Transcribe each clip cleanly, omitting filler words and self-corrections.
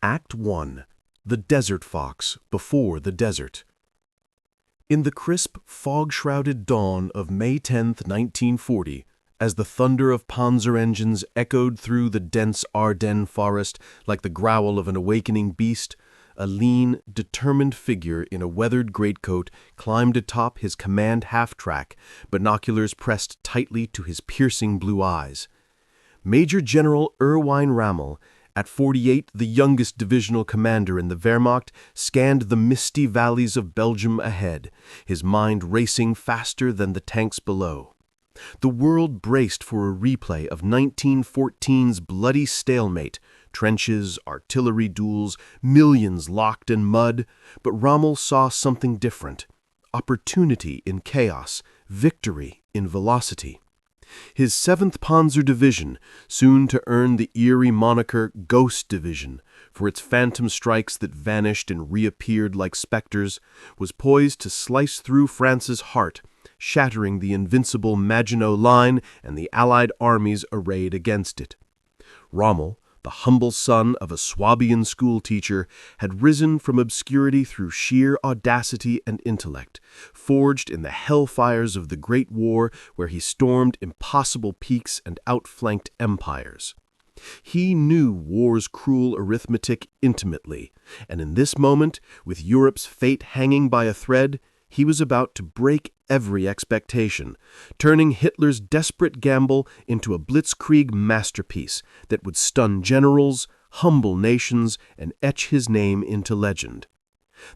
Act 1. The Desert Fox Before the Desert. In the crisp, fog-shrouded dawn of May 10, 1940, as the thunder of Panzer engines echoed through the dense Ardennes forest like the growl of an awakening beast, a lean, determined figure in a weathered greatcoat climbed atop his command half-track, binoculars pressed tightly to his piercing blue eyes. Major General Erwin Rommel, at 48 the youngest divisional commander in the Wehrmacht, scanned the misty valleys of Belgium ahead, his mind racing faster than the tanks below. The world braced for a replay of 1914's bloody stalemate, trenches, artillery duels, millions locked in mud, but Rommel saw something different: opportunity in chaos, victory in velocity. His 7th Panzer Division, soon to earn the eerie moniker Ghost Division for its phantom strikes that vanished and reappeared like specters, was poised to slice through France's heart, shattering the invincible Maginot Line and the Allied armies arrayed against it. Rommel, the humble son of a Swabian schoolteacher, had risen from obscurity through sheer audacity and intellect, forged in the hellfires of the Great War where he stormed impossible peaks and outflanked empires. He knew war's cruel arithmetic intimately, and in this moment, with Europe's fate hanging by a thread, he was about to break every expectation, turning Hitler's desperate gamble into a blitzkrieg masterpiece that would stun generals, humble nations, and etch his name into legend.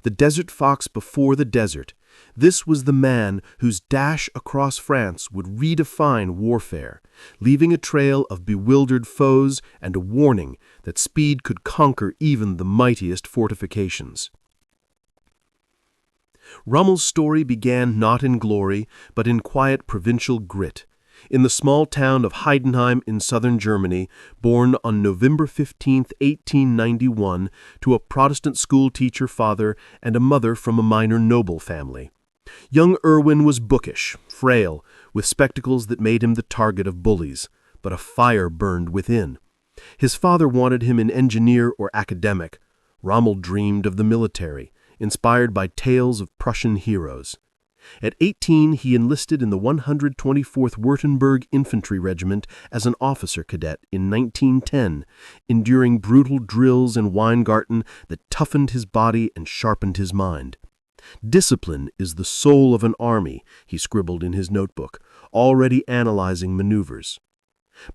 The Desert Fox before the desert, this was the man whose dash across France would redefine warfare, leaving a trail of bewildered foes and a warning that speed could conquer even the mightiest fortifications. Rommel's story began not in glory, but in quiet provincial grit. In the small town of Heidenheim in southern Germany, born on November 15, 1891, to a Protestant schoolteacher father and a mother from a minor noble family. Young Erwin was bookish, frail, with spectacles that made him the target of bullies, but a fire burned within. His father wanted him an engineer or academic. Rommel dreamed of the military, inspired by tales of Prussian heroes. At 18, he enlisted in the 124th Württemberg Infantry Regiment as an officer cadet in 1910, enduring brutal drills in Weingarten that toughened his body and sharpened his mind. "Discipline is the soul of an army," he scribbled in his notebook, already analyzing maneuvers.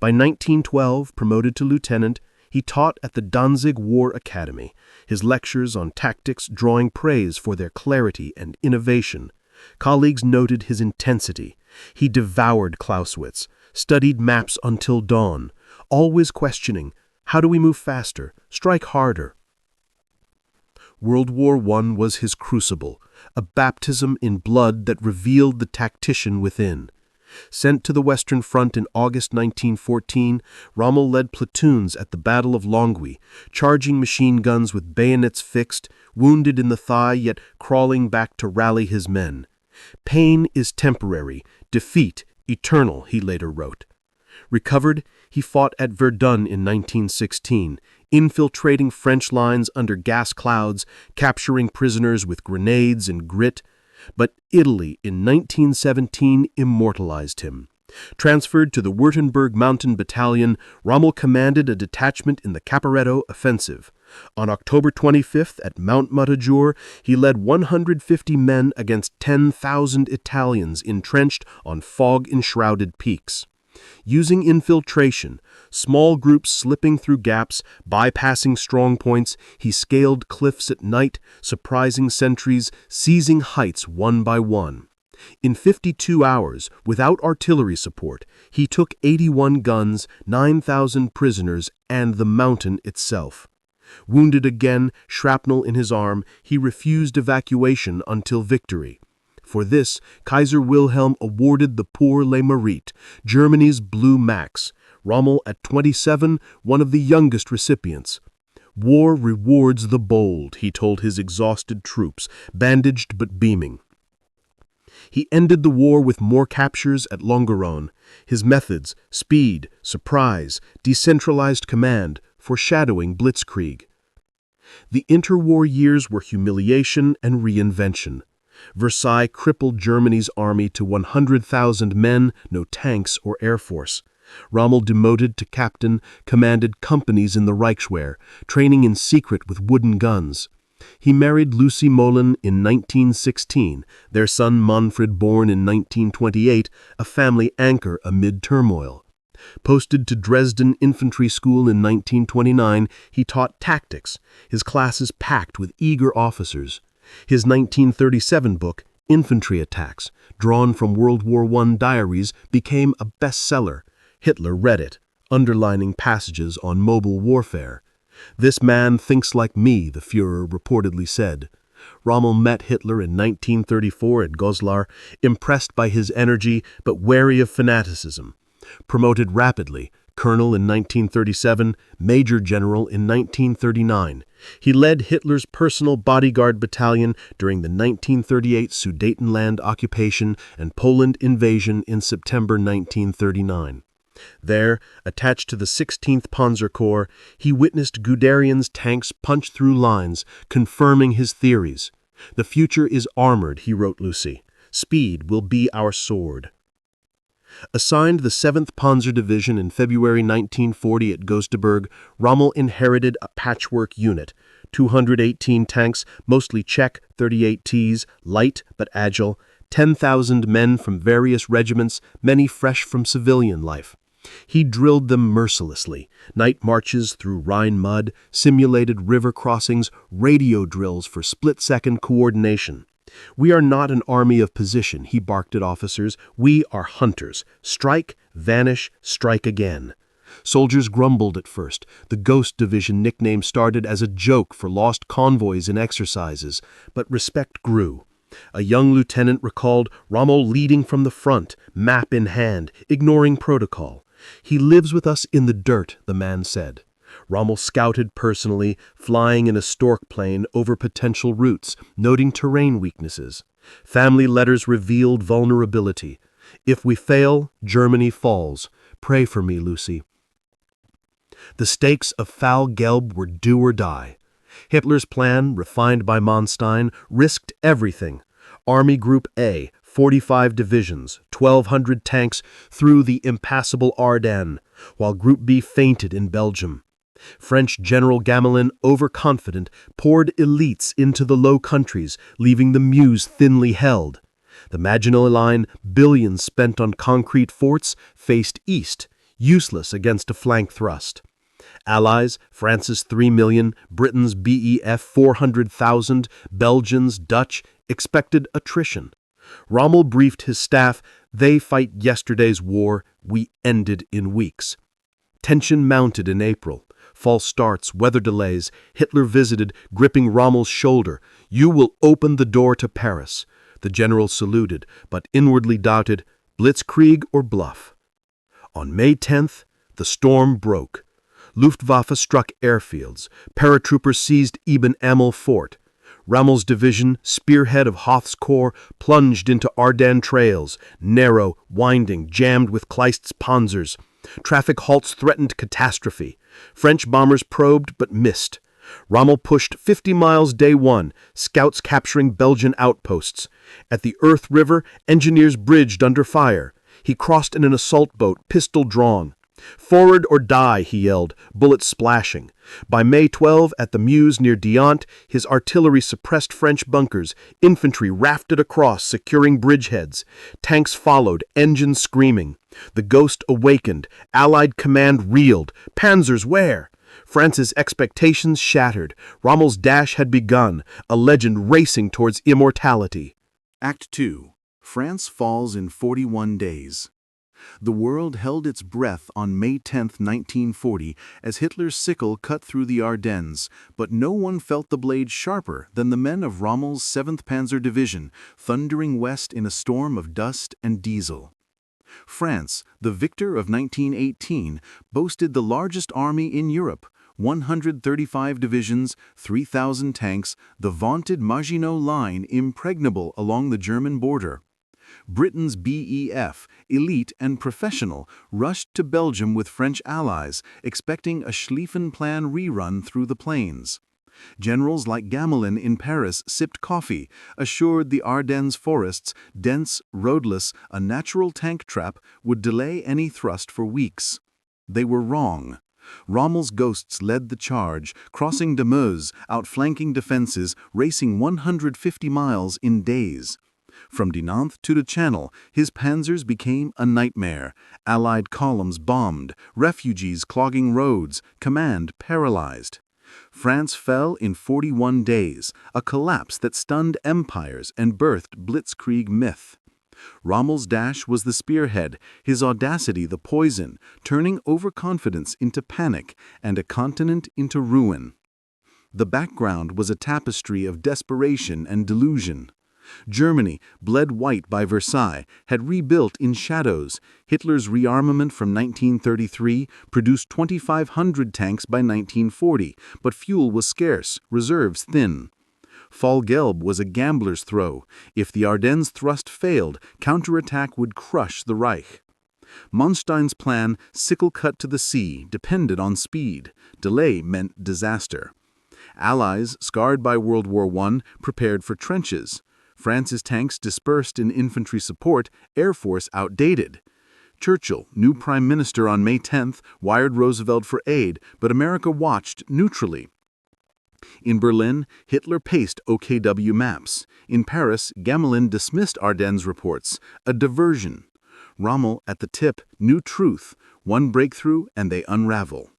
By 1912, promoted to lieutenant, he taught at the Danzig War Academy, his lectures on tactics drawing praise for their clarity and innovation. Colleagues noted his intensity. He devoured Clausewitz, studied maps until dawn, always questioning, how do we move faster, strike harder? World War I was his crucible, a baptism in blood that revealed the tactician within. Sent to the Western Front in August 1914, Rommel led platoons at the Battle of Longwy, charging machine guns with bayonets fixed, wounded in the thigh yet crawling back to rally his men. "Pain is temporary, defeat eternal," he later wrote. Recovered, he fought at Verdun in 1916, infiltrating French lines under gas clouds, capturing prisoners with grenades and grit. But Italy in 1917 immortalized him. Transferred to the Württemberg Mountain Battalion, Rommel commanded a detachment in the Caporetto offensive. On October 25th at Mount Mutagur, he led 150 men against 10,000 Italians entrenched on fog-enshrouded peaks. Using infiltration, small groups slipping through gaps, bypassing strong points, he scaled cliffs at night, surprising sentries, seizing heights one by one. In 52 hours, without artillery support, he took 81 guns, 9,000 prisoners, and the mountain itself. Wounded again, shrapnel in his arm, he refused evacuation until victory. For this, Kaiser Wilhelm awarded the Pour le Mérite, Germany's Blue Max. Rommel, at 27, one of the youngest recipients. "War rewards the bold," he told his exhausted troops, bandaged but beaming. He ended the war with more captures at Longeron. His methods, speed, surprise, decentralized command, foreshadowing blitzkrieg. The interwar years were humiliation and reinvention. Versailles crippled Germany's army to 100,000 men, no tanks or air force. Rommel, demoted to captain, commanded companies in the Reichswehr, training in secret with wooden guns. He married Lucy Mollin in 1916, their son Manfred born in 1928, a family anchor amid turmoil. Posted to Dresden Infantry School in 1929, he taught tactics, his classes packed with eager officers. His 1937 book, Infantry Attacks, drawn from World War I diaries, became a bestseller. Hitler read it, underlining passages on mobile warfare. "This man thinks like me," the Führer reportedly said. Rommel met Hitler in 1934 at Goslar, impressed by his energy but wary of fanaticism. Promoted rapidly, colonel in 1937, major general in 1939. He led Hitler's personal bodyguard battalion during the 1938 Sudetenland occupation and Poland invasion in September 1939. There, attached to the 16th Panzer Corps, he witnessed Guderian's tanks punch through lines, confirming his theories. "The future is armored," he wrote Lucy. "Speed will be our sword." Assigned the 7th Panzer Division in February 1940 at Goesteburg, Rommel inherited a patchwork unit, 218 tanks, mostly Czech 38Ts, light but agile, 10,000 men from various regiments, many fresh from civilian life. He drilled them mercilessly, night marches through Rhine mud, simulated river crossings, radio drills for split-second coordination. "We are not an army of position," he barked at officers. "We are hunters. Strike, vanish, strike again." Soldiers grumbled at first. The Ghost Division nickname started as a joke for lost convoys in exercises, but respect grew. A young lieutenant recalled Rommel leading from the front, map in hand, ignoring protocol. "He lives with us in the dirt," the man said. Rommel scouted personally, flying in a stork plane over potential routes, noting terrain weaknesses. Family letters revealed vulnerability. "If we fail, Germany falls. Pray for me, Lucy." The stakes of Fall Gelb were do or die. Hitler's plan, refined by Manstein, risked everything. Army Group A, 45 divisions, 1,200 tanks through the impassable Ardennes, while Group B fainted in Belgium. French General Gamelin, overconfident, poured elites into the Low Countries, leaving the Meuse thinly held. The Maginot Line, billions spent on concrete forts, faced east, useless against a flank thrust. Allies, France's 3 million, Britain's BEF 400,000, Belgians, Dutch, expected attrition. Rommel briefed his staff, "They fight yesterday's war, we end it in weeks." Tension mounted in April. False starts, weather delays. Hitler visited, gripping Rommel's shoulder. "You will open the door to Paris." The general saluted, but inwardly doubted, blitzkrieg or bluff. On May 10th, the storm broke. Luftwaffe struck airfields. Paratroopers seized Ibn Amel Fort. Rommel's division, spearhead of Hoth's corps, plunged into Ardennes trails, narrow, winding, jammed with Kleist's panzers. Traffic halts threatened catastrophe. French bombers probed but missed. Rommel pushed 50 miles day one, scouts capturing Belgian outposts. At the Earth River, engineers bridged under fire. He crossed in an assault boat, pistol drawn. "Forward or die," he yelled, bullets splashing. By May 12, at the Meuse near Diant, his artillery suppressed French bunkers. Infantry rafted across, securing bridgeheads. Tanks followed, engines screaming. The Ghost awakened. Allied command reeled. Panzers where? France's expectations shattered. Rommel's dash had begun, a legend racing towards immortality. Act 2. France falls in 41 days. The world held its breath on May 10, 1940, as Hitler's sickle cut through the Ardennes, but no one felt the blade sharper than the men of Rommel's 7th Panzer Division, thundering west in a storm of dust and diesel. France, the victor of 1918, boasted the largest army in Europe, 135 divisions, 3,000 tanks, the vaunted Maginot Line impregnable along the German border. Britain's BEF, elite and professional, rushed to Belgium with French allies, expecting a Schlieffen Plan rerun through the plains. Generals like Gamelin in Paris sipped coffee, assured the Ardennes forests, dense, roadless, a natural tank trap, would delay any thrust for weeks. They were wrong. Rommel's ghosts led the charge, crossing the Meuse, outflanking defenses, racing 150 miles in days. From Dinant to the Channel, his panzers became a nightmare. Allied columns bombed, refugees clogging roads, command paralyzed. France fell in 41 days, a collapse that stunned empires and birthed blitzkrieg myth. Rommel's dash was the spearhead, his audacity the poison, turning overconfidence into panic and a continent into ruin. The background was a tapestry of desperation and delusion. Germany, bled white by Versailles, had rebuilt in shadows. Hitler's rearmament from 1933 produced 2,500 tanks by 1940, but fuel was scarce, reserves thin. Fall Gelb was a gambler's throw. If the Ardennes thrust failed, counterattack would crush the Reich. Manstein's plan, sickle cut to the sea, depended on speed. Delay meant disaster. Allies, scarred by World War I, prepared for trenches. France's tanks dispersed in infantry support, Air Force outdated. Churchill, new prime minister on May 10th, wired Roosevelt for aid, but America watched neutrally. In Berlin, Hitler paced OKW maps. In Paris, Gamelin dismissed Ardennes reports, a diversion. Rommel, at the tip, knew truth. One breakthrough and they unravel.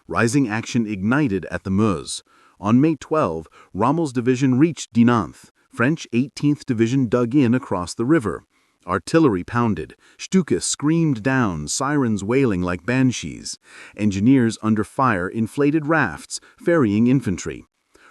Rising action ignited at the Meuse. On May 12, Rommel's division reached Dinant. French 18th Division dug in across the river. Artillery pounded. Stuka screamed down, sirens wailing like banshees. Engineers under fire inflated rafts, ferrying infantry.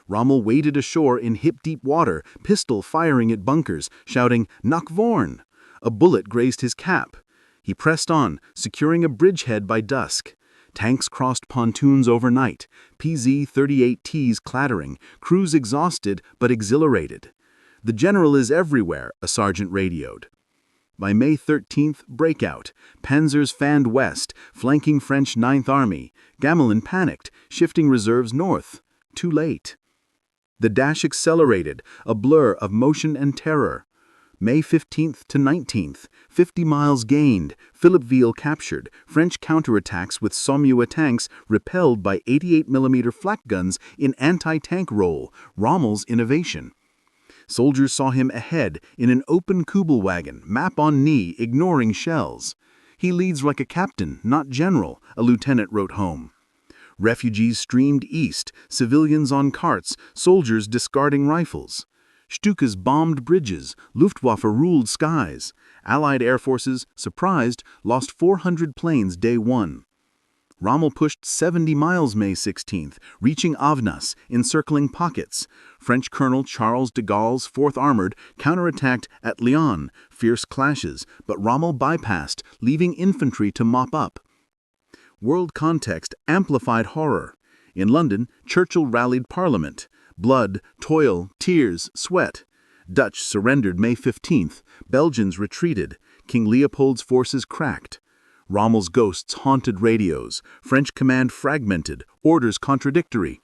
Rommel waded ashore in hip-deep water, pistol firing at bunkers, shouting, "Nach vorn!" A bullet grazed his cap. He pressed on, securing a bridgehead by dusk. Tanks crossed pontoons overnight, PZ-38Ts clattering, crews exhausted but exhilarated. "The general is everywhere," a sergeant radioed. By May 13th, breakout. Panzers fanned west, flanking French 9th Army. Gamelin panicked, shifting reserves north. Too late. The dash accelerated, a blur of motion and terror. May 15th to 19th, 50 miles gained, Philippeville captured, French counterattacks with Saumur tanks repelled by 88mm flak guns in anti-tank roll, Rommel's innovation. Soldiers saw him ahead in an open Kubelwagen, map on knee, ignoring shells. "He leads like a captain, not general," a lieutenant wrote home. Refugees streamed east, civilians on carts, soldiers discarding rifles. Stukas bombed bridges, Luftwaffe ruled skies. Allied air forces, surprised, lost 400 planes day one. Rommel pushed 70 miles May 16th, reaching Avnas, encircling pockets. French Colonel Charles de Gaulle's 4th Armored counterattacked at Lyon, fierce clashes, but Rommel bypassed, leaving infantry to mop up. World context amplified horror. In London, Churchill rallied Parliament. Blood, toil, tears, sweat. Dutch surrendered May 15th. Belgians retreated. King Leopold's forces cracked. Rommel's ghosts haunted radios. French command fragmented. Orders contradictory.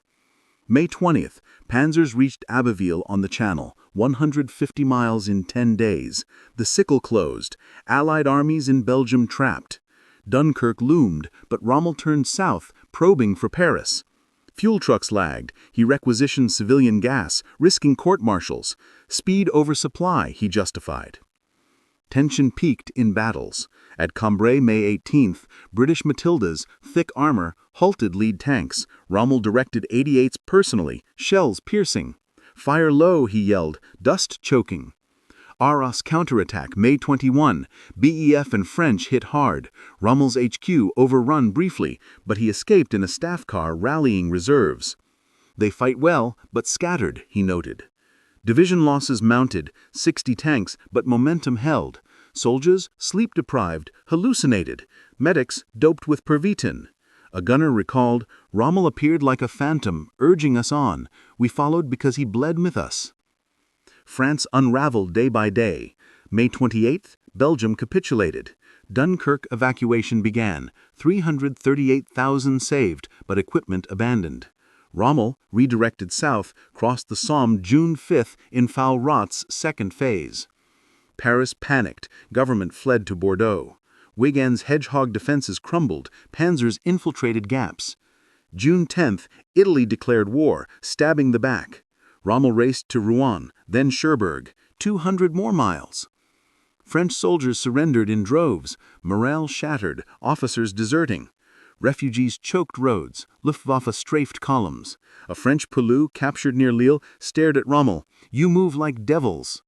May 20th, panzers reached Abbeville on the Channel, 150 miles in 10 days. The sickle closed. Allied armies in Belgium trapped. Dunkirk loomed, but Rommel turned south, probing for Paris. Fuel trucks lagged. He requisitioned civilian gas, risking court-martials. Speed over supply, he justified. Tension peaked in battles. At Cambrai, May 18th, British Matildas, thick armor, halted lead tanks. Rommel directed 88s personally, shells piercing. "Fire low," he yelled, dust choking. Arras counterattack, May 21. BEF and French hit hard. Rommel's HQ overrun briefly, but he escaped in a staff car rallying reserves. "They fight well, but scattered," he noted. Division losses mounted, 60 tanks, but momentum held. Soldiers, sleep-deprived, hallucinated. Medics, doped with Pervitin. A gunner recalled, "Rommel appeared like a phantom, urging us on. We followed because he bled with us." France unraveled day by day. May 28th, Belgium capitulated. Dunkirk evacuation began. 338,000 saved, but equipment abandoned. Rommel, redirected south, crossed the Somme June 5 in Rewrote's second phase. Paris panicked, government fled to Bordeaux. Weygand's hedgehog defenses crumbled, panzers infiltrated gaps. June 10th, Italy declared war, stabbing the back. Rommel raced to Rouen, then Cherbourg, 200 more miles. French soldiers surrendered in droves, morale shattered, officers deserting. Refugees choked roads, Luftwaffe strafed columns. A French poilu captured near Lille stared at Rommel. "You move like devils."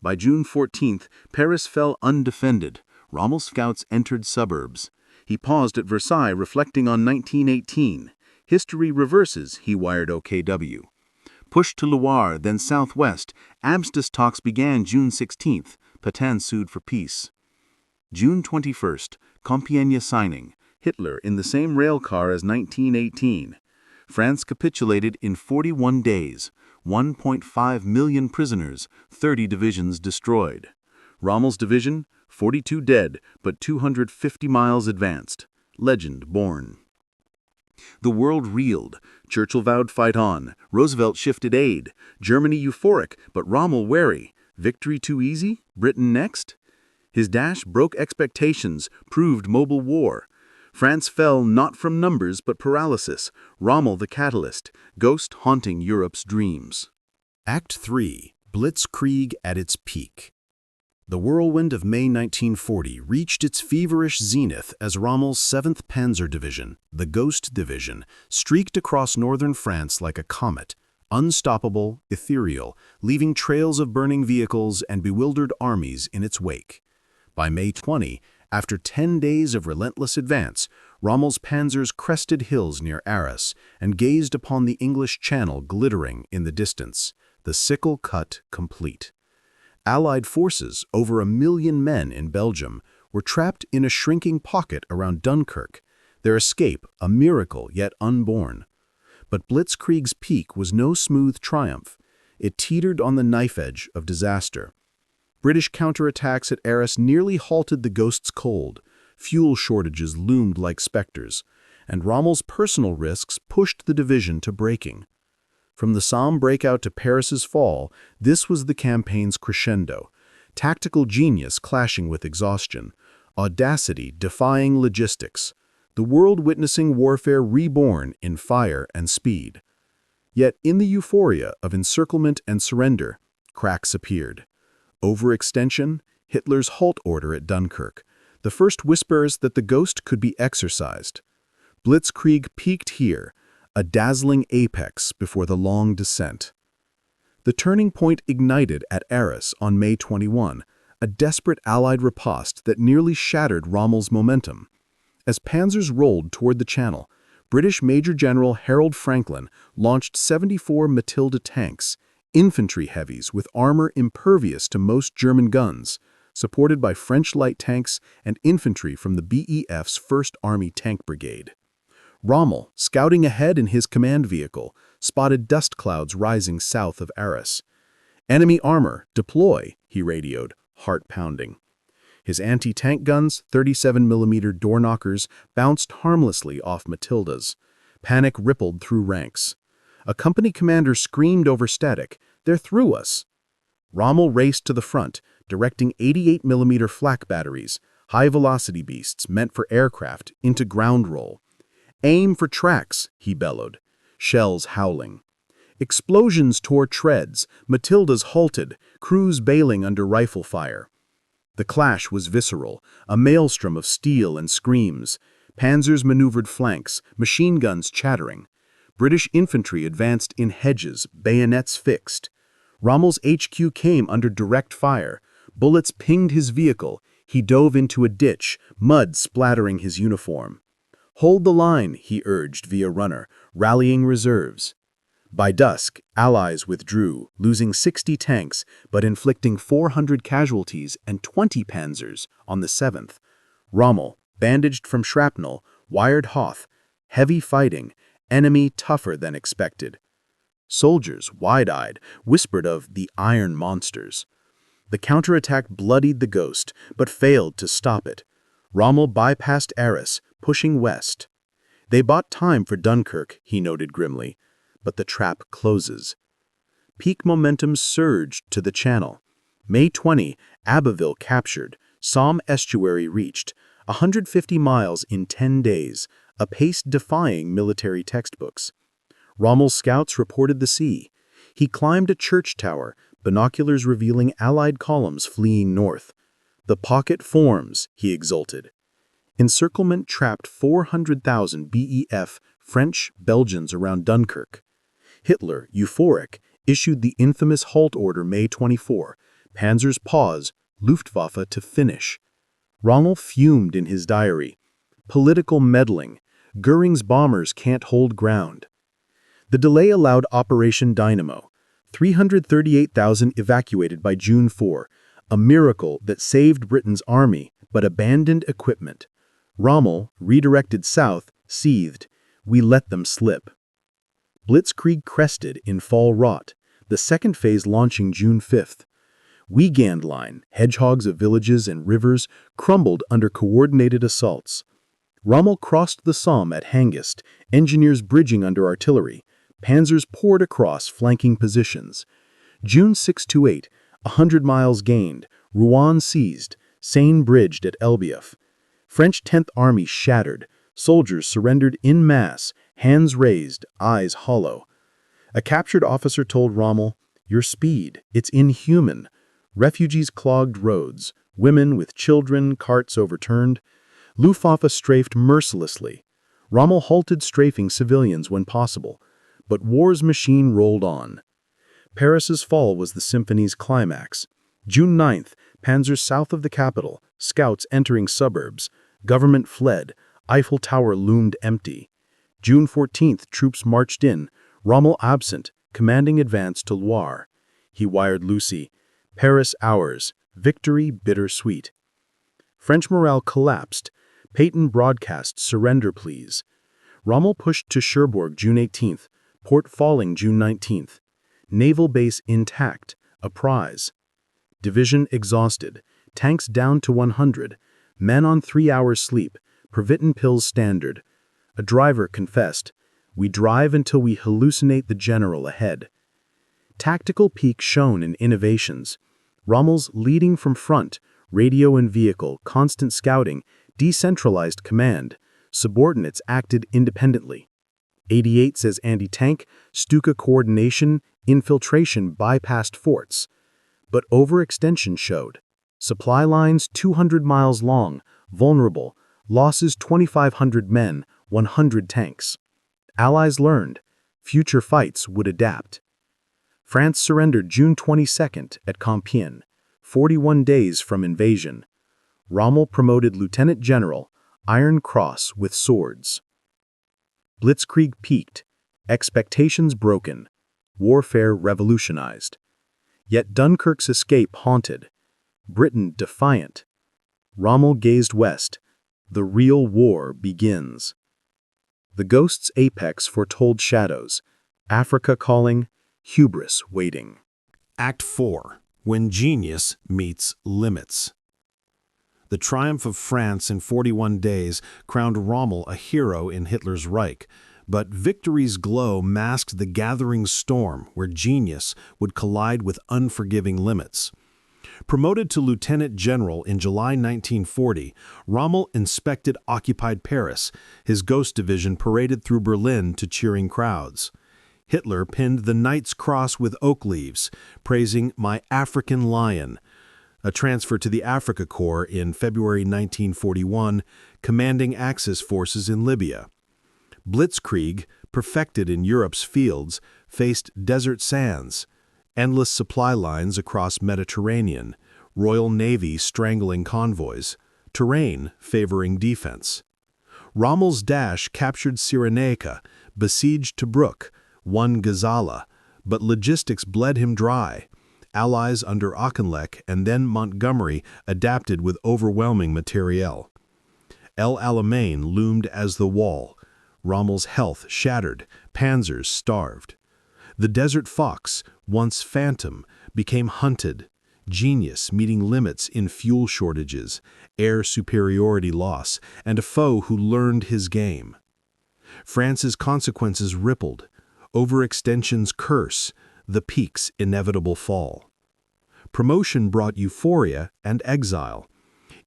By June 14th, Paris fell undefended. Rommel's scouts entered suburbs. He paused at Versailles, reflecting on 1918. "History reverses," he wired OKW. Pushed to Loire, then southwest, armistice talks began June 16th. Pétain sued for peace. June 21st, Compiègne signing. Hitler in the same rail car as 1918. France capitulated in 41 days. 1.5 million prisoners, 30 divisions destroyed. Rommel's division, 42 dead, but 250 miles advanced. Legend born. The world reeled. Churchill vowed fight on. Roosevelt shifted aid. Germany euphoric, but Rommel wary. Victory too easy? Britain next? His dash broke expectations, proved mobile war. France fell not from numbers but paralysis. Rommel the catalyst, ghost haunting Europe's dreams. Act 3. Blitzkrieg at its peak. The whirlwind of May 1940 reached its feverish zenith as Rommel's 7th Panzer Division, the Ghost Division, streaked across northern France like a comet, unstoppable, ethereal, leaving trails of burning vehicles and bewildered armies in its wake. By May 20, after 10 days of relentless advance, Rommel's panzers crested hills near Arras and gazed upon the English Channel glittering in the distance, the sickle cut complete. Allied forces, over 1 million men in Belgium, were trapped in a shrinking pocket around Dunkirk, their escape a miracle yet unborn. But Blitzkrieg's peak was no smooth triumph. It teetered on the knife edge of disaster. British counterattacks at Arras nearly halted the Ghost's cold. Fuel shortages loomed like specters, and Rommel's personal risks pushed the division to breaking. From the Somme breakout to Paris's fall, this was the campaign's crescendo. Tactical genius clashing with exhaustion, audacity defying logistics, the world witnessing warfare reborn in fire and speed. Yet in the euphoria of encirclement and surrender, cracks appeared. Overextension, Hitler's halt order at Dunkirk, the first whispers that the Ghost could be exercised. Blitzkrieg peaked here, a dazzling apex before the long descent. The turning point ignited at Arras on May 21, a desperate Allied riposte that nearly shattered Rommel's momentum. As panzers rolled toward the Channel, British Major General Harold Franklin launched 74 Matilda tanks, infantry heavies with armor impervious to most German guns, supported by French light tanks and infantry from the BEF's 1st Army Tank Brigade. Rommel, scouting ahead in his command vehicle, spotted dust clouds rising south of Arras. "Enemy armor, deploy," he radioed, heart pounding. His anti-tank guns, 37mm door knockers, bounced harmlessly off Matildas. Panic rippled through ranks. A company commander screamed over static, "They're through us!" Rommel raced to the front, directing 88mm flak batteries, high-velocity beasts meant for aircraft, into ground roll. "Aim for tracks," he bellowed, shells howling. Explosions tore treads, Matildas halted, crews bailing under rifle fire. The clash was visceral, a maelstrom of steel and screams. Panzers maneuvered flanks, machine guns chattering. British infantry advanced in hedges, bayonets fixed. Rommel's HQ came under direct fire. Bullets pinged his vehicle. He dove into a ditch, mud splattering his uniform. "Hold the line," he urged via runner, rallying reserves. By dusk, Allies withdrew, losing 60 tanks, but inflicting 400 casualties and 20 panzers on the 7th. Rommel, bandaged from shrapnel, wired Hoth, heavy fighting, enemy tougher than expected. Soldiers, wide-eyed, whispered of the iron monsters. The counterattack bloodied the Ghost, but failed to stop it. Rommel bypassed Arras, pushing west. They bought time for Dunkirk, he noted grimly, but the trap closes. Peak momentum surged to the Channel. May 20, Abbeville captured, Somme estuary reached, 150 miles in 10 days, a pace defying military textbooks. Rommel's scouts reported the sea. He climbed a church tower, binoculars revealing Allied columns fleeing north. The pocket forms, he exulted. Encirclement trapped 400,000 BEF French Belgians around Dunkirk. Hitler, euphoric, issued the infamous halt order May 24, Panzers pause, Luftwaffe to finish. Rommel fumed in his diary. Political meddling. Goering's bombers can't hold ground. The delay allowed Operation Dynamo. 338,000 evacuated by June 4, a miracle that saved Britain's army but abandoned equipment. Rommel, redirected south, seethed. We let them slip. Blitzkrieg crested in fall rot, the second phase launching June 5th. Wiegand Line, hedgehogs of villages and rivers, crumbled under coordinated assaults. Rommel crossed the Somme at Hangest, engineers bridging under artillery. Panzers poured across flanking positions. June 6–8, 100 miles gained, Rouen seized, Seine bridged at Elbeuf. French 10th Army shattered, soldiers surrendered en masse, hands raised, eyes hollow. A captured officer told Rommel, "Your speed, it's inhuman." Refugees clogged roads, women with children, carts overturned. Luftwaffe strafed mercilessly. Rommel halted strafing civilians when possible, but war's machine rolled on. Paris's fall was the symphony's climax. June 9th, panzers south of the capital, scouts entering suburbs. Government fled. Eiffel Tower loomed empty. June 14th, troops marched in. Rommel absent, commanding advance to Loire. He wired Lucy, "Paris ours, victory bittersweet." French morale collapsed. Pétain broadcast surrender pleas. Rommel pushed to Cherbourg June 18th, port falling June 19th. Naval base intact, a prize. Division exhausted, tanks down to 100, men on 3 hours sleep, Pervitin pills standard. A driver confessed, "We drive until we hallucinate the general ahead." Tactical peak shone in innovations. Rommel's leading from front, radio and vehicle, constant scouting, decentralized command. Subordinates acted independently. 88 says anti-tank, Stuka coordination, infiltration bypassed forts. But overextension showed. Supply lines 200 miles long, vulnerable, losses 2,500 men, 100 tanks. Allies learned. Future fights would adapt. France surrendered June 22nd at Compiègne, 41 days from invasion. Rommel promoted lieutenant general, Iron Cross with swords. Blitzkrieg peaked, expectations broken, warfare revolutionized. Yet Dunkirk's escape haunted, Britain defiant. Rommel gazed west. The real war begins. The ghost's apex foretold shadows, Africa calling, hubris waiting. Act 4. When Genius Meets Limits. The triumph of France in 41 days crowned Rommel a hero in Hitler's Reich, but victory's glow masked the gathering storm where genius would collide with unforgiving limits. Promoted to lieutenant general in July 1940, Rommel inspected occupied Paris. His Ghost Division paraded through Berlin to cheering crowds. Hitler pinned the Knight's Cross with oak leaves, praising "my African lion." A transfer to the Africa Corps in February 1941, commanding Axis forces in Libya. Blitzkrieg, perfected in Europe's fields, faced desert sands, endless supply lines across Mediterranean, Royal Navy strangling convoys, terrain favoring defense. Rommel's dash captured Cyrenaica, besieged Tobruk, won Gazala, but logistics bled him dry. Allies under Auchinleck and then Montgomery adapted with overwhelming materiel. El Alamein loomed as the wall. Rommel's health shattered, panzers starved. The Desert Fox, once phantom, became hunted. Genius meeting limits in fuel shortages, air superiority loss, and a foe who learned his game. France's consequences rippled. Overextension's curse, the peak's inevitable fall. Promotion brought euphoria and exile.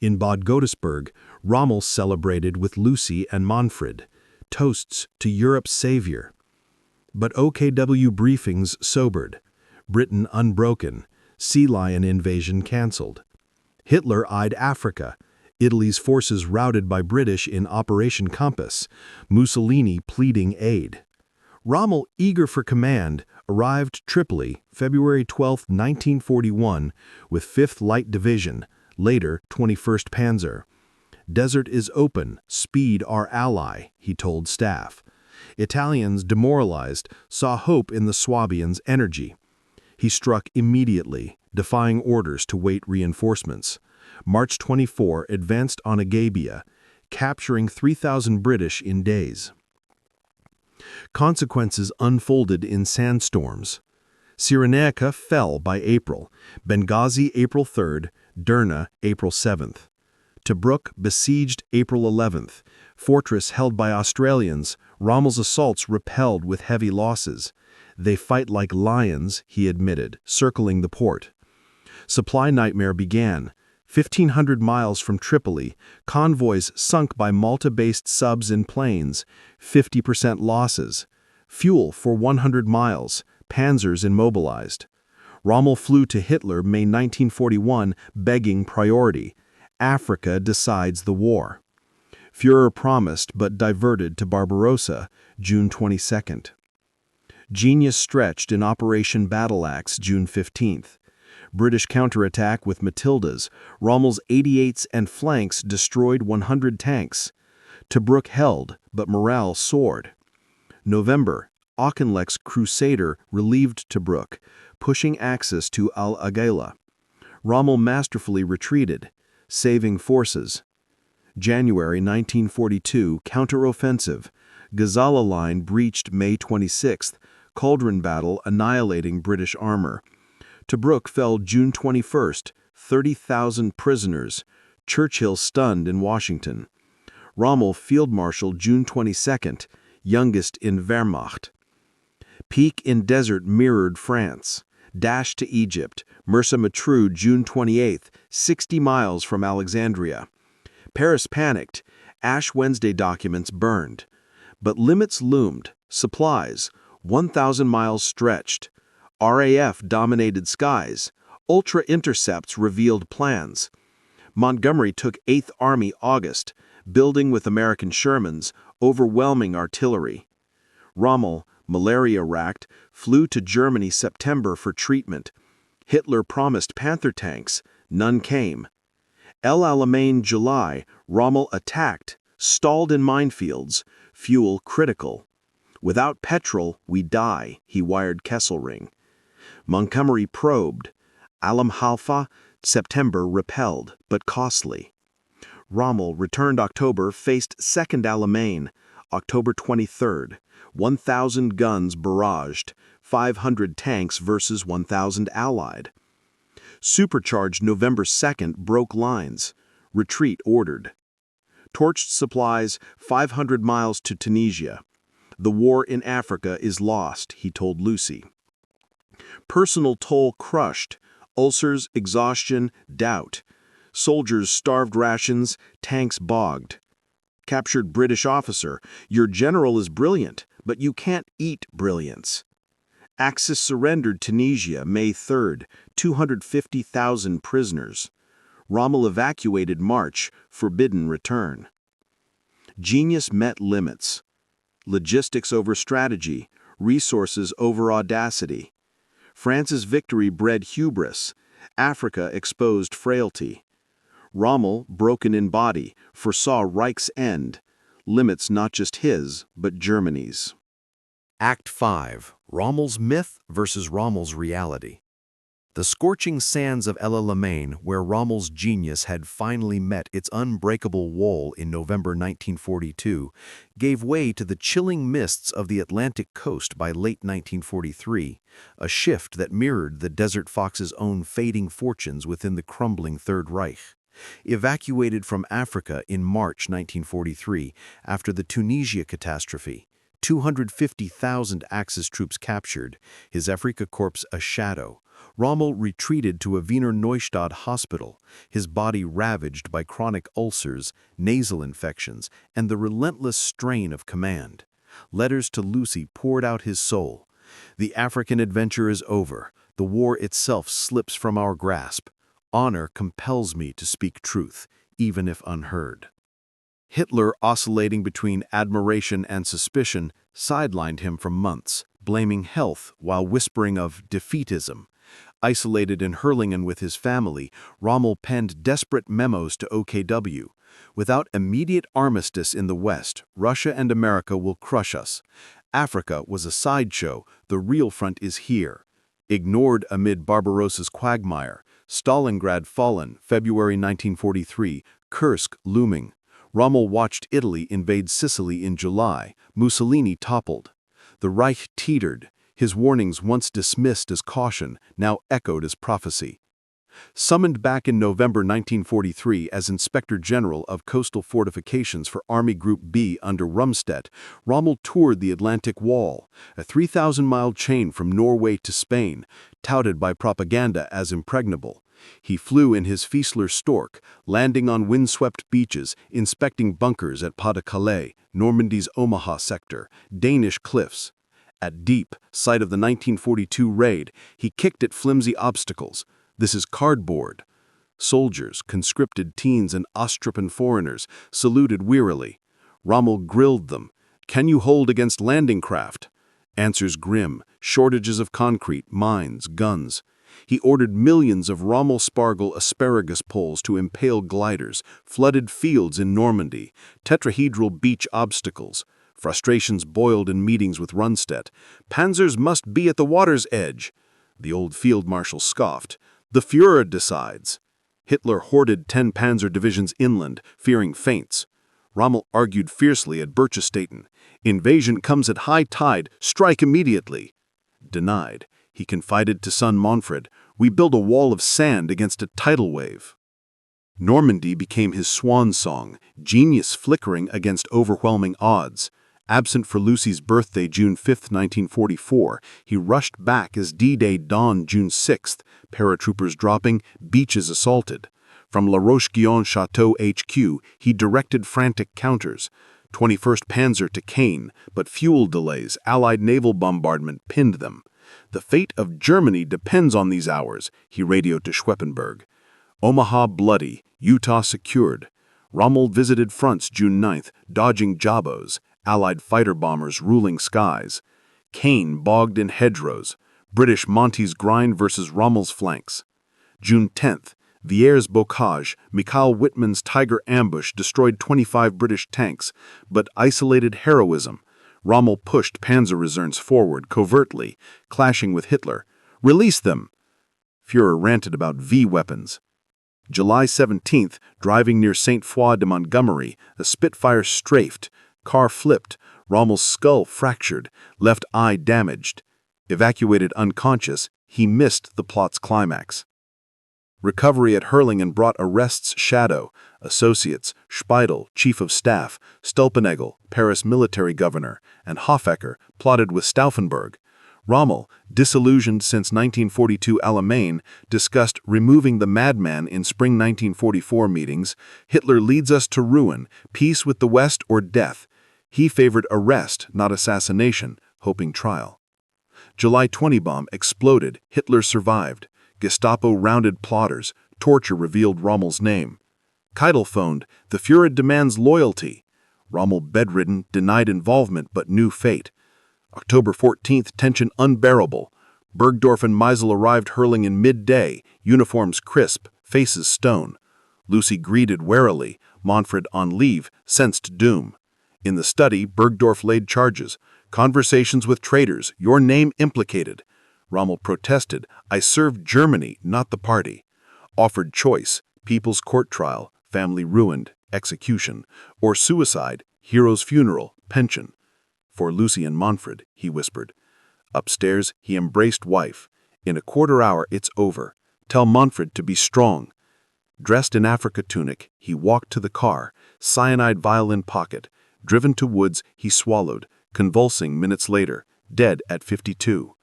In Bad Godesberg, Rommel celebrated with Lucy and Manfred, toasts to Europe's savior. But OKW briefings sobered. Britain unbroken, Sea Lion invasion cancelled. Hitler eyed Africa, Italy's forces routed by British in Operation Compass, Mussolini pleading aid. Rommel, eager for command, arrived Tripoli, February 12, 1941, with 5th Light Division, later 21st Panzer. "Desert is open, speed our ally," he told staff. Italians, demoralized, saw hope in the Swabians' energy. He struck immediately, defying orders to wait reinforcements. March 24 advanced on Agabia, capturing 3,000 British in days. Consequences unfolded in sandstorms. Cyrenaica fell by April, Benghazi April 3rd, Derna April 7th. Tobruk besieged April 11th, fortress held by Australians, Rommel's assaults repelled with heavy losses. "They fight like lions," he admitted, circling the port. Supply nightmare began. 1,500 miles from Tripoli, convoys sunk by Malta-based subs and planes, 50% losses. Fuel for 100 miles, panzers immobilized. Rommel flew to Hitler May 1941, begging priority. Africa decides the war. Führer promised but diverted to Barbarossa, June 22nd. Genius stretched in Operation Battle Axe, June 15th. British counterattack with Matildas, Rommel's 88s and flanks destroyed 100 tanks. Tobruk held, but morale soared. November, Auchinleck's Crusader relieved Tobruk, pushing access to Al-Aghala. Rommel masterfully retreated, saving forces. January 1942, counteroffensive. Gazala Line breached May 26th, Cauldron Battle annihilating British armor. Tobruk fell June 21st, 30,000 prisoners. Churchill stunned in Washington. Rommel field-marshaled June 22nd, youngest in Wehrmacht. Peak in desert mirrored France. Dash to Egypt, Mersa Matruh June 28th, 60 miles from Alexandria. Paris panicked. Ash Wednesday documents burned. But limits loomed. Supplies, 1,000 miles stretched. RAF dominated skies. Ultra intercepts revealed plans. Montgomery took 8th Army August, building with American Shermans, overwhelming artillery. Rommel, malaria-racked, flew to Germany September for treatment. Hitler promised Panther tanks. None came. El Alamein July, Rommel attacked, stalled in minefields, fuel critical. "Without petrol, we die," he wired Kesselring. Montgomery probed. Alam Halfa, September repelled, but costly. Rommel returned October, faced 2nd Alamein, October 23rd, 1,000 guns barraged, 500 tanks versus 1,000 Allied. Supercharged November 2nd broke lines. Retreat ordered. Torched supplies 500 miles to Tunisia. "The war in Africa is lost," he told Lucy. Personal toll crushed. Ulcers, exhaustion, doubt. Soldiers starved rations, tanks bogged. Captured British officer, "Your general is brilliant, but you can't eat brilliance." Axis surrendered Tunisia May 3rd, 250,000 prisoners. Rommel evacuated March, forbidden return. Genius met limits. Logistics over strategy, resources over audacity. France's victory bred hubris. Africa exposed frailty. Rommel, broken in body, foresaw Reich's end. Limits not just his, but Germany's. Act 5. Rommel's Myth versus Rommel's Reality. The scorching sands of El Alamein, where Rommel's genius had finally met its unbreakable wall in November 1942, gave way to the chilling mists of the Atlantic coast by late 1943, a shift that mirrored the Desert Fox's own fading fortunes within the crumbling Third Reich. Evacuated from Africa in March 1943 after the Tunisia catastrophe, 250,000 Axis troops captured, his Afrika Korps a shadow, Rommel retreated to a Wiener Neustadt hospital, his body ravaged by chronic ulcers, nasal infections, and the relentless strain of command. Letters to Lucy poured out his soul. The African adventure is over. The war itself slips from our grasp. Honor compels me to speak truth, even if unheard. Hitler, oscillating between admiration and suspicion, sidelined him for months, blaming health while whispering of defeatism. Isolated in Hurlingen with his family, Rommel penned desperate memos to OKW. Without immediate armistice in the West, Russia and America will crush us. Africa was a sideshow, the real front is here. Ignored amid Barbarossa's quagmire, Stalingrad fallen, February 1943, Kursk looming. Rommel watched Italy invade Sicily in July, Mussolini toppled. The Reich teetered, his warnings once dismissed as caution, now echoed as prophecy. Summoned back in November 1943 as Inspector General of Coastal Fortifications for Army Group B under Rumstedt, Rommel toured the Atlantic Wall, a 3,000-mile chain from Norway to Spain, touted by propaganda as impregnable. He flew in his Fieseler Stork, landing on windswept beaches, inspecting bunkers at Pas-de-Calais, Normandy's Omaha sector, Danish cliffs. At Dieppe, site of the 1942 raid, he kicked at flimsy obstacles. This is cardboard. Soldiers, conscripted teens and Osttroppen foreigners, saluted wearily. Rommel grilled them. Can you hold against landing craft? Answers grim, shortages of concrete, mines, guns. He ordered millions of Rommel-Spargel asparagus poles to impale gliders, flooded fields in Normandy, tetrahedral beach obstacles. Frustrations boiled in meetings with Rundstedt. Panzers must be at the water's edge. The old field marshal scoffed. The Führer decides. Hitler hoarded 10 Panzer Divisions inland, fearing feints. Rommel argued fiercely at Berchtesgaden. Invasion comes at high tide, strike immediately. Denied. He confided to son Manfred, we build a wall of sand against a tidal wave. Normandy became his swan song, genius flickering against overwhelming odds. Absent for Lucy's birthday June 5, 1944, he rushed back as D-Day dawned June 6, paratroopers dropping, beaches assaulted. From La Roche-Guyon Chateau HQ, he directed frantic counters. 21st Panzer to Caen, but fuel delays, Allied naval bombardment pinned them. The fate of Germany depends on these hours, he radioed to Schweppenberg. Omaha bloody, Utah secured. Rommel visited fronts June 9th, dodging Jabos, Allied fighter bombers ruling skies. Caen bogged in hedgerows. British Monty's grind versus Rommel's flanks. June 10th, Vier's Bocage, Mikhail Wittmann's Tiger ambush destroyed 25 British tanks, but isolated heroism. Rommel pushed Panzer reserves forward covertly, clashing with Hitler. Release them! Führer ranted about V-weapons. July 17th, driving near St. Foy de Montgomery, a Spitfire strafed. Car flipped, Rommel's skull fractured, left eye damaged. Evacuated unconscious, he missed the plot's climax. Recovery at Hurlingen brought arrests shadow, associates, Speidel, chief of staff, Stulpenegel, Paris military governor, and Hoffecker plotted with Stauffenberg. Rommel, disillusioned since 1942 Alamein, discussed removing the madman in spring 1944 meetings. Hitler leads us to ruin, peace with the West or death. He favored arrest, not assassination, hoping trial. July 20 bomb exploded, Hitler survived. Gestapo rounded plotters, torture revealed Rommel's name. Keitel phoned, the Führer demands loyalty. Rommel bedridden, denied involvement but knew fate. October 14th, tension unbearable. Bergdorf and Meisel arrived Hurlingen midday, uniforms crisp, faces stone. Lucy greeted warily, Manfred on leave, sensed doom. In the study, Bergdorf laid charges. Conversations with traitors, your name implicated. Rommel protested, I served Germany, not the party. Offered choice, people's court trial, family ruined, execution, or suicide, hero's funeral, pension. For Lucy and Manfred, he whispered. Upstairs, he embraced wife. In a quarter hour, it's over. Tell Manfred to be strong. Dressed in Africa tunic, he walked to the car, cyanide vial in pocket. Driven to woods, he swallowed, convulsing minutes later, dead at 52.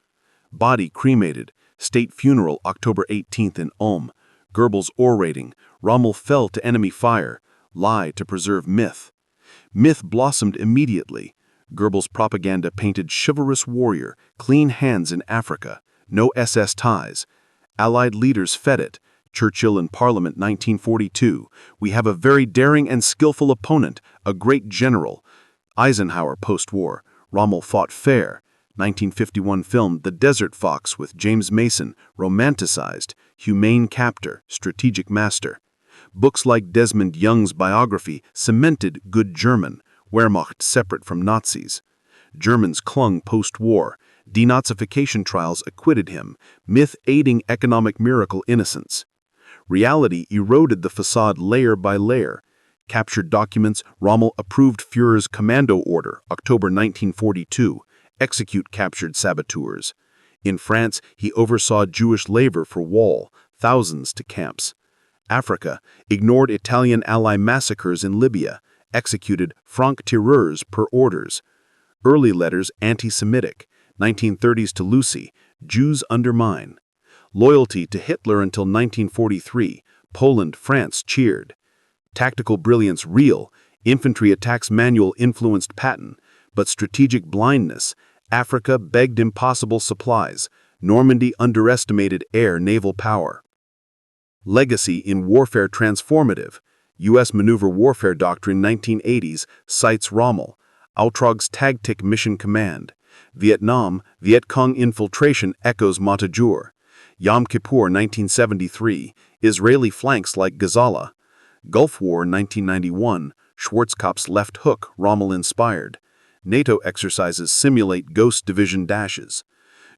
Body cremated. State funeral October 18th in Ulm. Goebbels orating. Rommel fell to enemy fire. Lie to preserve myth. Myth blossomed immediately. Goebbels' propaganda painted chivalrous warrior, clean hands in Africa, no SS ties. Allied leaders fed it. Churchill in Parliament 1942. We have a very daring and skillful opponent, a great general. Eisenhower post-war. Rommel fought fair. 1951 film The Desert Fox with James Mason, romanticized, humane captor, strategic master. Books like Desmond Young's biography cemented good German, Wehrmacht separate from Nazis. Germans clung post-war. Denazification trials acquitted him, myth aiding economic miracle innocence. Reality eroded the facade layer by layer. Captured documents, Rommel approved Führer's commando order, October 1942, execute captured saboteurs. In France, he oversaw Jewish labor for wall, thousands to camps. Africa, ignored Italian ally massacres in Libya, executed franc-tireurs per orders. Early letters anti-Semitic, 1930s to Lucy, Jews undermine. Loyalty to Hitler until 1943, Poland, France cheered. Tactical brilliance real, infantry attacks manual influenced Patton, but strategic blindness, Africa begged impossible supplies, Normandy underestimated air naval power. Legacy in warfare transformative, U.S. maneuver warfare doctrine 1980s cites Rommel, Outrog's Tactic Mission Command. Vietnam, Viet Cong infiltration echoes Matajur. Yom Kippur 1973, Israeli flanks like Gazala. Gulf War 1991, Schwarzkopf's left hook Rommel inspired. NATO exercises simulate Ghost Division dashes.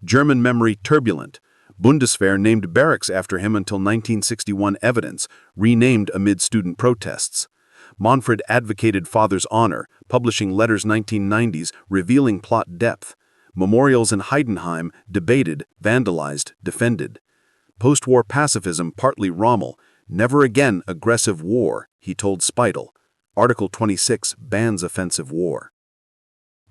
German memory turbulent. Bundeswehr named barracks after him until 1961 evidence, renamed amid student protests. Manfred advocated father's honor, publishing letters 1990s revealing plot depth. Memorials in Heidenheim debated, vandalized, defended. Post-war pacifism partly Rommel, never again aggressive war, he told Speidel. Article 26 bans offensive war.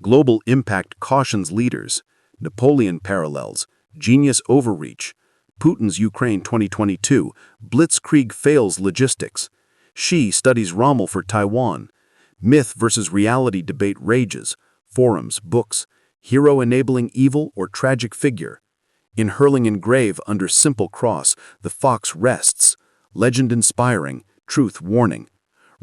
Global impact cautions leaders. Napoleon parallels. Genius overreach. Putin's Ukraine 2022. Blitzkrieg fails logistics. Xi studies Rommel for Taiwan. Myth versus reality debate rages. Forums, books. Hero enabling evil or tragic figure. In hurling and grave under simple cross, the fox rests. Legend inspiring, truth warning.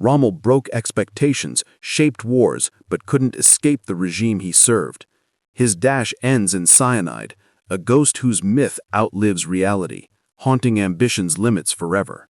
Rommel broke expectations, shaped wars, but couldn't escape the regime he served. His dash ends in cyanide, a ghost whose myth outlives reality, haunting ambition's limits forever.